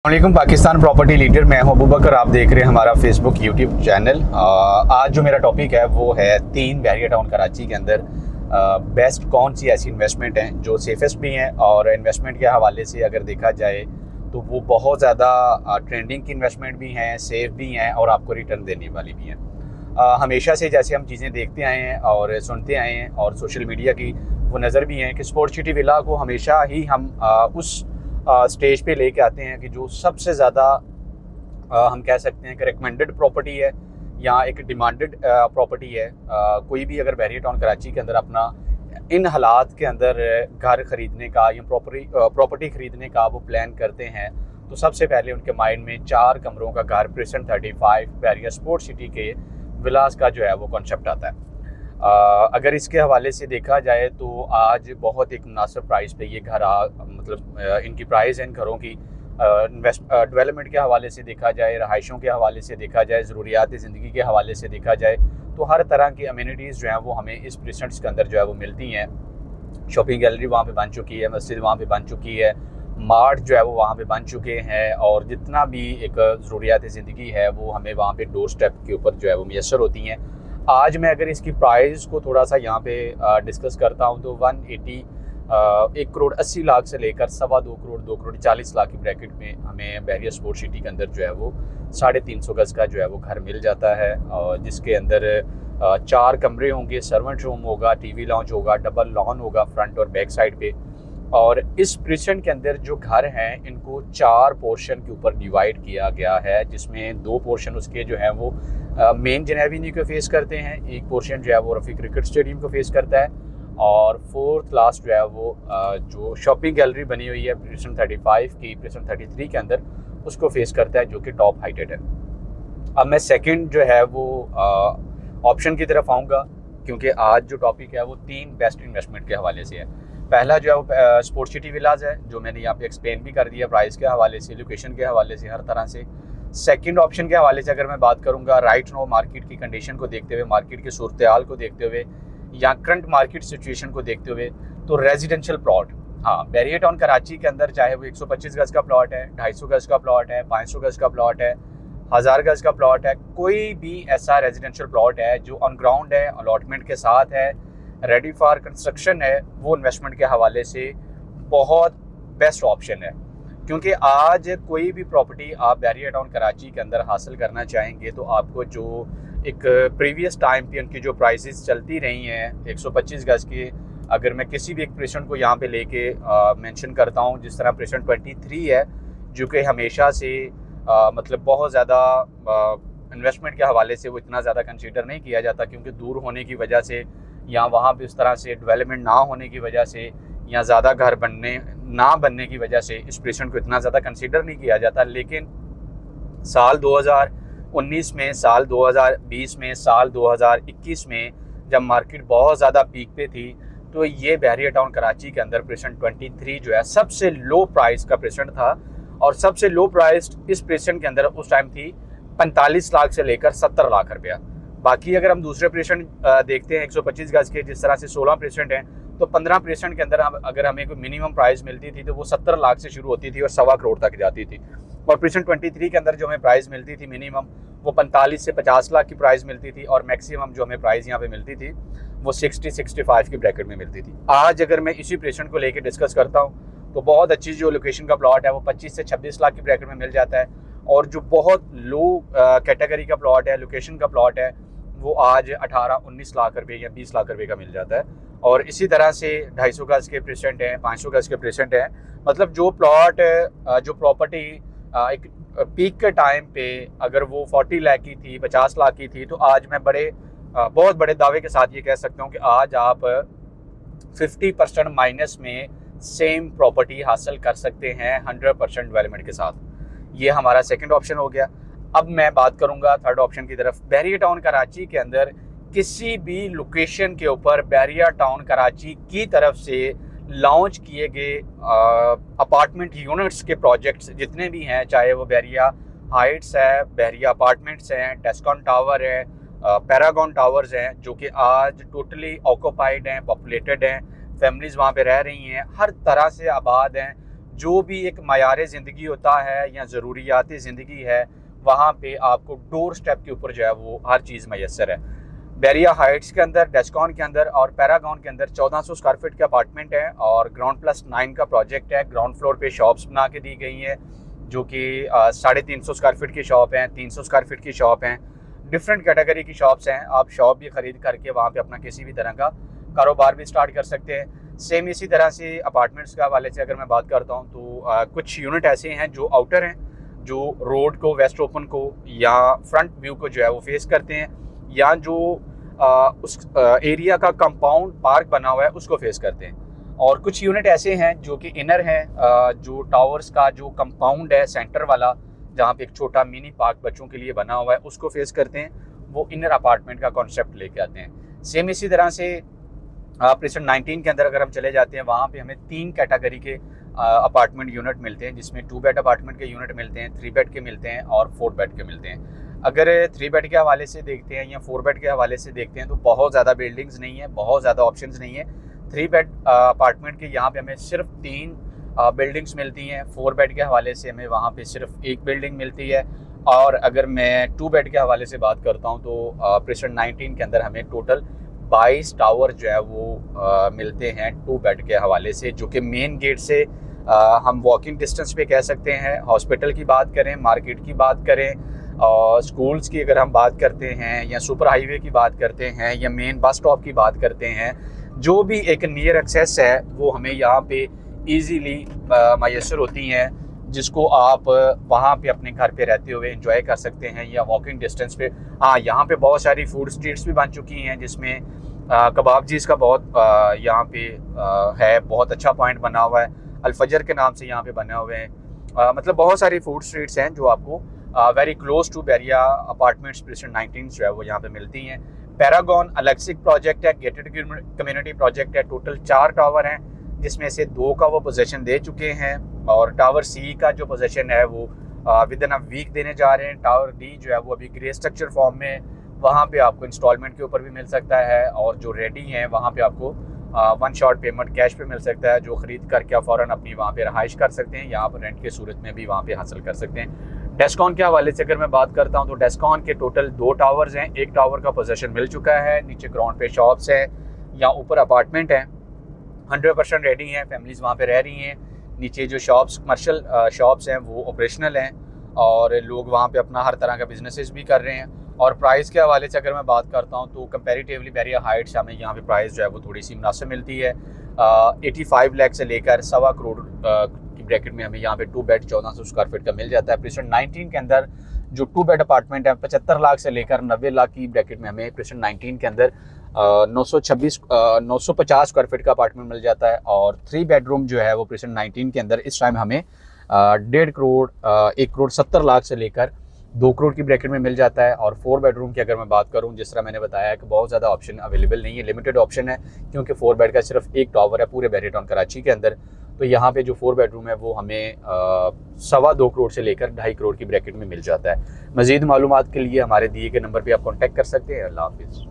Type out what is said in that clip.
वालेकुम Pakistan property leader, मैं हूं अबू बकर। आप देख रहे हैं हमारा फेसबुक यूट्यूब चैनल। आज जो मेरा टॉपिक है वो है 3 बहरिया टाउन कराची के अंदर बेस्ट कौन सी ऐसी इन्वेस्टमेंट हैं जो सेफेस्ट भी हैं और इन्वेस्टमेंट के हवाले से अगर देखा जाए तो वो बहुत ज़्यादा ट्रेंडिंग की इन्वेस्टमेंट भी हैं, सेफ भी हैं और आपको रिटर्न देने वाली भी हैं। हमेशा से जैसे हम चीज़ें देखते आए हैं और सुनते आए हैं और सोशल मीडिया की वो नज़र भी हैं कि स्पोर्ट सिटी विला को हमेशा ही हम उस स्टेज पे लेके आते हैं कि जो सबसे ज़्यादा हम कह सकते हैं कि रिकमेंडेड प्रॉपर्टी है या एक डिमांडेड प्रॉपर्टी है। कोई भी अगर बहरिया टाउन कराची के अंदर अपना इन हालात के अंदर घर ख़रीदने का या प्रॉपर्टी ख़रीदने का वो प्लान करते हैं तो सबसे पहले उनके माइंड में 4 कमरों का घर प्रेसेंट 35 बहरिया स्पोर्ट सिटी के विलास का जो है वो कॉन्सेप्ट आता है। अगर इसके हवाले से देखा जाए तो आज बहुत एक मुनासिब प्राइस पे ये घर इनकी प्राइस है इन घरों की। डेवलपमेंट के हवाले से देखा जाए, रहायशों के हवाले से देखा जाए, ज़रूरियात ज़िंदगी के हवाले से देखा जाए तो हर तरह की अम्यूनिटीज़ जो हैं वो हमें इस प्रेसेंट्स के अंदर जो है वो मिलती हैं। शॉपिंग गैलरी वहाँ पे बन चुकी है, मस्जिद वहाँ पे बन चुकी है, मार्ट जो है वो वहाँ पे बन चुके हैं और जितना भी एक ज़रूरियात ज़िंदगी है वो हमें वहाँ पे डोर स्टेप के ऊपर जो है वो मैसर होती हैं। आज मैं अगर इसकी प्राइस को थोड़ा सा यहाँ पे डिस्कस करता हूँ तो 1 करोड़ 80 लाख से लेकर 2.25 करोड़ 2 करोड़ 40 लाख की ब्रैकेट में हमें बहरिया स्पोर्ट सिटी के अंदर जो है वो 350 गज़ का जो है वो घर मिल जाता है और जिसके अंदर 4 कमरे होंगे, सर्वेंट रूम होगा, टीवी लॉन्च होगा, डबल लॉन होगा फ्रंट और बैक साइड पे। और इस प्रेसेंट के अंदर जो घर हैं इनको 4 पोर्शन के ऊपर डिवाइड किया गया है, जिसमें 2 पोर्शन उसके जो हैं वो मेन जनेब एवेन्यू को फेस करते हैं, एक पोर्शन जो है वो रफ़ी क्रिकेट स्टेडियम को फेस करता है और 4th लास्ट जो है वो जो शॉपिंग गैलरी बनी हुई है प्रेसेंट 35 की प्रेसेंट 33 के अंदर उसको फेस करता है, जो कि टॉप हाइटेड है। अब मैं सेकंड जो है वो ऑप्शन की तरफ आऊँगा क्योंकि आज जो टॉपिक है वो 3 बेस्ट इन्वेस्टमेंट के हवाले से है। पहला जो है वो स्पोर्ट सिटी विलाज है, जो मैंने यहाँ पे एक्सप्लेन भी कर दिया प्राइस के हवाले से, लोकेशन के हवाले से, हर तरह से। सेकंड ऑप्शन के हवाले से अगर मैं बात करूँगा राइट नो मार्केट की कंडीशन को देखते हुए, मार्केट की सूरत हाल को देखते हुए या करंट मार्केट सिचुएशन को देखते हुए तो रेजिडेंशियल प्लॉट, हाँ, बहरिया टाउन कराची के अंदर चाहे वो 125 गज़ का प्लॉट है, 250 गज़ का प्लॉट है, 500 गज़ का प्लॉट है, 1000 गज़ का प्लॉट है, कोई भी ऐसा रेजिडेंशियल प्लॉट है जो ऑन ग्राउंड है, अलॉटमेंट के साथ है, रेडी फॉर कंस्ट्रक्शन है, वो इन्वेस्टमेंट के हवाले से बहुत बेस्ट ऑप्शन है। क्योंकि आज कोई भी प्रॉपर्टी आप बहरिया टाउन कराची के अंदर हासिल करना चाहेंगे तो आपको जो एक प्रीवियस टाइम पे उनकी जो प्राइसेस चलती रही हैं 125 गज़ की, अगर मैं किसी भी एक प्रेसेंट को यहाँ पे लेके मेंशन करता हूँ, जिस तरह प्रेसेंट 23 है जो कि हमेशा से बहुत ज़्यादा इन्वेस्टमेंट के हवाले से वो इतना ज़्यादा कंसीडर नहीं किया जाता क्योंकि दूर होने की वजह से या वहाँ पे उस तरह से डेवलपमेंट ना होने की वजह से या ज़्यादा घर ना बनने की वजह से इस प्रेसेंट को इतना ज़्यादा कंसीडर नहीं किया जाता। लेकिन साल 2019 में, साल 2020 में, साल 2021 में जब मार्केट बहुत ज़्यादा पीक पे थी तो ये बहरिया टाउन कराची के अंदर प्रेसेंट 23 जो है सबसे लो प्राइस का प्रेसेंट था और सबसे लो प्राइस इस प्रेसेंट के अंदर उस टाइम थी 45 लाख से लेकर 70 लाख रुपया। बाकी अगर हम दूसरे प्रेसेंट देखते हैं 125 गज़ के, जिस तरह से 16 प्रेसेंट हैं तो 15 प्रेसेंट के अंदर अगर हमें कोई मिनिमम प्राइस मिलती थी तो वो 70 लाख से शुरू होती थी और 1.25 करोड़ तक जाती थी। और प्रेसेंट 23 के अंदर जो हमें प्राइस मिलती थी मिनिमम वो 45 से 50 लाख की प्राइस मिलती थी और मैक्सिमम जो हमें प्राइस यहाँ पे मिलती थी वो 60-65 की ब्रैकेट में मिलती थी। आज अगर मैं इसी प्रेसेंट को लेकर डिस्कस करता हूँ तो बहुत अच्छी जो लोकेशन का प्लॉट है वो 25 से 26 लाख की ब्रैकेट में मिल जाता है और जो बहुत लो कैटेगरी का प्लॉट है, लोकेशन का प्लॉट है, वो आज 18-19 लाख रुपए या 20 लाख रुपए का मिल जाता है। और इसी तरह से 250 गज़ के प्रेसेंट हैं, 500 गज़ के प्रेसेंट हैं। मतलब जो प्लॉट जो प्रॉपर्टी एक पीक के टाइम पे अगर वो 40 लाख की थी, 50 लाख की थी तो आज मैं बहुत बड़े दावे के साथ ये कह सकता हूँ कि आज आप 50% माइनस में सेम प्रॉपर्टी हासिल कर सकते हैं 100% डेवलपमेंट के साथ। ये हमारा सेकंड ऑप्शन हो गया। अब मैं बात करूंगा थर्ड ऑप्शन की तरफ। बहरिया टाउन कराची के अंदर किसी भी लोकेशन के ऊपर बहरिया टाउन कराची की तरफ से लॉन्च किए गए अपार्टमेंट यूनिट्स के प्रोजेक्ट्स जितने भी हैं, चाहे वो बहरिया हाइट्स है, बहरिया अपार्टमेंट्स हैं, टेस्कॉन टावर है, पैरागॉन टावर्स हैं, जो कि आज टोटली ऑक्यूपाइड हैं, पॉपुलेटेड हैं, फैमिलीज़ वहाँ पे रह रही हैं, हर तरह से आबाद हैं। जो भी एक मयार ज़िंदगी होता है या ज़रूरियात ज़िंदगी है, वहाँ पे आपको डोर स्टेप के ऊपर जो है वो हर चीज़ मैसर है। बैरिया हाइट्स के अंदर, डेस्कॉन के अंदर और पैरागॉन के अंदर 1400 स्क्वायर फीट के अपार्टमेंट है और ग्राउंड प्लस 9 का प्रोजेक्ट है। ग्राउंड फ्लोर पे शॉप्स बना के दी गई हैं जो कि 350 स्क्वायर फीट की शॉप हैं, 300 स्क्वायर फीट की शॉप हैं, डिफरेंट कैटेगरी की शॉप्स हैं। आप शॉप भी ख़रीद करके वहाँ पे अपना किसी भी तरह का कारोबार भी स्टार्ट कर सकते हैं। सेम इसी तरह से अपार्टमेंट्स के हवाले से अगर मैं बात करता हूँ तो कुछ यूनिट ऐसे हैं जो आउटर हैं, जो रोड को, वेस्ट ओपन को या फ्रंट व्यू को जो है वो फेस करते हैं, या जो उस एरिया का कंपाउंड पार्क बना हुआ है उसको फेस करते हैं। और कुछ यूनिट ऐसे हैं जो कि इनर हैं, जो टावर्स का जो कंपाउंड है सेंटर वाला, जहाँ पे एक छोटा मिनी पार्क बच्चों के लिए बना हुआ है, उसको फेस करते हैं। वो इनर अपार्टमेंट का कॉन्सेप्ट लेके आते हैं। सेम इसी तरह से प्रेसिडेंट 19 के अंदर अगर हम चले जाते हैं, वहाँ पे हमें 3 कैटेगरी के अपार्टमेंट यूनिट मिलते हैं, जिसमें 2 बेड अपार्टमेंट के यूनिट मिलते हैं, 3 बेड के मिलते हैं और 4 बेड के मिलते हैं। अगर 3 बेड के हवाले से देखते हैं या 4 बेड के हवाले से देखते हैं तो बहुत ज़्यादा बिल्डिंग्स नहीं है, बहुत ज़्यादा ऑप्शंस नहीं है। 3 बेड अपार्टमेंट के यहाँ पे हमें सिर्फ 3 बिल्डिंग्स मिलती हैं। 4 बेड के हवाले से हमें वहाँ पे सिर्फ 1 बिल्डिंग मिलती है। और अगर मैं 2 बेड के हवाले से बात करता हूँ तो प्रेसिडेंट 19 के अंदर हमें टोटल 22 टावर जो है वो मिलते हैं 2 बेड के हवाले से, जो कि मेन गेट से हम वॉकिंग डिस्टेंस पे कह सकते हैं। हॉस्पिटल की बात करें, मार्केट की बात करें, और स्कूल्स की अगर हम बात करते हैं, या सुपर हाईवे की बात करते हैं, या मेन बस स्टॉप की बात करते हैं, जो भी एक नियर एक्सेस है वो हमें यहाँ पे इजीली मैसर होती हैं, जिसको आप वहाँ पे अपने घर पे रहते हुए एंजॉय कर सकते हैं या वॉकिंग डिस्टेंस पे। हाँ, यहाँ पे बहुत सारी फूड स्ट्रीट्स भी बन चुकी हैं, जिसमें कबाबजीज़ का बहुत यहाँ पे है, बहुत अच्छा पॉइंट बना हुआ है। अल-फजर के नाम से यहाँ पे बने हुए हैं। मतलब बहुत सारी फूड स्ट्रीट्स हैं जो आपको very close to Baria apartments president 19 जो है वो यहाँ पे मिलती हैं। पैरागॉन अलग से प्रोजेक्ट है, गेटेड कम्युनिटी प्रोजेक्ट है। टोटल 4 टावर हैं, जिसमें से 2 का वो पोजीशन दे चुके हैं, और टावर सी का जो पोजीशन है वो विद इन अ वीक देने जा रहे हैं। टावर डी जो है वो अभी ग्रे स्ट्रक्चर फॉर्म में, वहाँ पे आपको इंस्टॉलमेंट के ऊपर भी मिल सकता है, और जो रेडी हैं वहाँ पे आपको 1 शॉट पेमेंट कैश पे मिल सकता है, जो ख़रीद करके आप फ़ौरन अपनी वहाँ पे रहाइश कर सकते हैं, या आप रेंट के सूरत में भी वहाँ पे हासिल कर सकते हैं। डेस्कॉन के हवाले से अगर मैं बात करता हूँ तो डेस्कॉन के टोटल 2 टावर्स हैं। 1 टावर का पोजीशन मिल चुका है, नीचे ग्राउंड पे शॉप्स है या ऊपर अपार्टमेंट है, 100% रेडी हैं, फैमिलीज़ वहाँ पे रह रही हैं। नीचे जो शॉप्स, कमर्शियल शॉप्स हैं वो ऑपरेशनल हैं, और लोग वहाँ पे अपना हर तरह का बिजनेसेस भी कर रहे हैं। और प्राइस के हवाले से अगर मैं बात करता हूँ तो कंपैरेटिवली बैरिया हाइट्स हमें यहाँ पे प्राइस जो है वो थोड़ी सी मुनासिब मिलती है। 85 लाख से लेकर 1.25 करोड़ की ब्रैकेट में हमें यहाँ पे 2 बेड 1400 स्क्वायर फीट का मिल जाता है। प्रेसिडेंट 19 के अंदर जो 2 बेड अपार्टमेंट है 75 लाख से लेकर 90 लाख की ब्रैकेट में हमें प्रेसिडेंट 19 के अंदर 950 स्क्वायर फीट का अपार्टमेंट मिल जाता है। और 3 बेडरूम जो है वो प्रेसिडेंट 19 के अंदर इस टाइम हमें 1.5 करोड़ 1 करोड़ 70 लाख से लेकर 2 करोड़ की ब्रैकेट में मिल जाता है। और 4 बेडरूम की अगर मैं बात करूं, जिस तरह मैंने बताया कि बहुत ज़्यादा ऑप्शन अवेलेबल नहीं है, लिमिटेड ऑप्शन है, क्योंकि 4 बेड का सिर्फ 1 टावर है पूरे बैरिया टाउन कराची के अंदर। तो यहाँ पे जो 4 बेडरूम है वो हमें 2.25 करोड़ से लेकर 2.5 करोड़ की ब्रैकेट में मिल जाता है। मज़ीद मालूमात के लिए हमारे दिए गए नंबर पर आप कॉन्टैक्ट कर सकते हैं। अल्लाह हाफिज़।